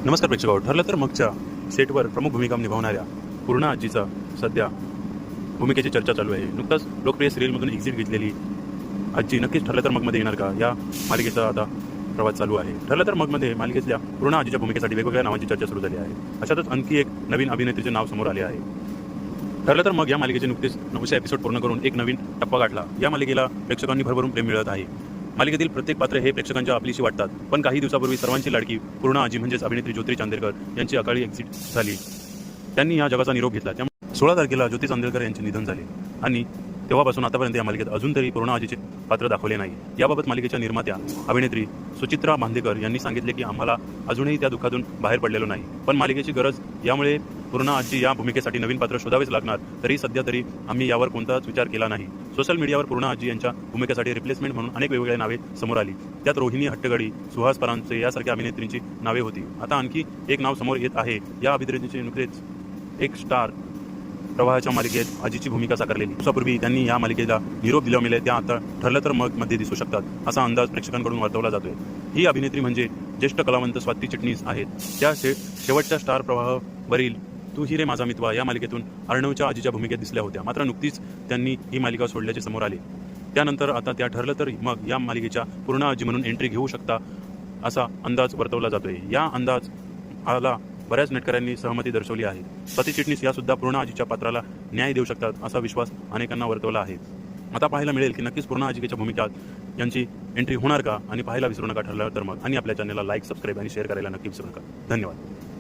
नमस्कार प्रेक्षक, ठरलं तर मगच्या सेटवर प्रमुख भूमिका निभावणाऱ्या पूर्णा आजीचा सध्या भूमिकेची चर्चा चालू आहे। नुकताच लोकप्रिय सिरियलमधून एक्झिट घेतलेली आजी नक्कीच ठरलं तर मगमध्ये येणार का, या मालिकेचा आता प्रवास चालू आहे। ठरलं तर मगमध्ये मालिकेतल्या पूर्णा आजीच्या भूमिकेसाठी वेगवेगळ्या नावांची चर्चा सुरू झाली आहे। अशातच आणखी एक नवीन अभिनेत्रीचे नाव समोर आले आहे। ठरलं तर मग या मालिकेचे नुकतेच 900 एपिसोड पूर्ण करून एक नवीन टप्पा गाठला। या मालिकेला प्रेक्षकांनी भरभरून प्रेम मिळत आहे। मालिकेतील प्रत्येक पात्र हे प्रेक्षकांच्या आपलीशी वाटतात, पण काही दिवसापूर्वी सर्वांची लाडकी पूर्णा आजी म्हणजेच अभिनेत्री ज्योती चांदेकर यांची अकाली एक्झिट झाली। त्यांनी या जगाचा निरोप घेतला। त्यामुळे 16 तारखेला ज्योती चांदेकर यांचे निधन झाले आणि तेव्हापासून आतापर्यंत या मालिकेत अजून तरी पूर्णा आजीचे पात्र दाखवले नाही। याबाबत मालिकेच्या निर्मात्या अभिनेत्री सुचित्रा बांदेकर यांनी सांगितले की आम्हाला अजूनही त्या दुःखातून बाहेर पडलेलो नाही, पण मालिकेची गरज, यामुळे पूर्णा आजी या भूमिकेसाठी नवीन पात्र शोधावेच लागणार। तरी सध्या तरी आम्ही यावर कोणताच विचार केला नाही। सोशल मीडियावर पूर्णा आजी यांच्या भूमिकेसाठी रिप्लेसमेंट म्हणून अनेक वेगवेगळ्या नावे समोर आली। त्यात रोहिणी हट्टगडी, सुहास परांजपे यासारख्या अभिनेत्रींची नावे होती। आता आणखी एक नाव समोर येत आहे। या अभिनेत्रीचे नुकतेच एक स्टार प्रवाहाच्या मालिकेत आजीची भूमिका साकारलेली। दिवसापूर्वी त्यांनी या मालिकेला निरोप दिल्यामुळे त्या आता ठरलं तर मग मध्ये दिसू शकतात असा अंदाज प्रेक्षकांकडून वर्तवला जातोय। ही अभिनेत्री म्हणजे ज्येष्ठ कलावंत स्वाती चिटणीस आहेत। त्या शेवटच्या स्टार प्रवाहावरील तू ही रे माझा मितवा या मालिकेतून अर्णवच्या आजीच्या भूमिकेत दिसल्या होत्या। मात्र नुकतीच त्यांनी ही मालिका सोडल्याचे समोर आले। त्यानंतर आता त्या ठरलं तर मग या मालिकेच्या पूर्णा आजी म्हणून एंट्री घेऊ शकता असा अंदाज वर्तवला जातोय। या अंदाज आला बऱ्याच नेटकऱ्यांनी सहमती दर्शवली आहे। स्वाती चिटणीस या सुद्धा पूर्णा आजीच्या पात्राला न्याय देऊ शकतात असा विश्वास अनेकांना वर्तवला आहे। आता पाहायला मिळेल की नक्कीच पूर्णा आजीच्या भूमिकात यांची एंट्री होणार का, आणि पाहायला विसरू नका ठरलं तर मग, आणि आपल्या चॅनलला लाईक, सबस्क्राईब आणि शेअर करायला नक्की विसरू नका। धन्यवाद।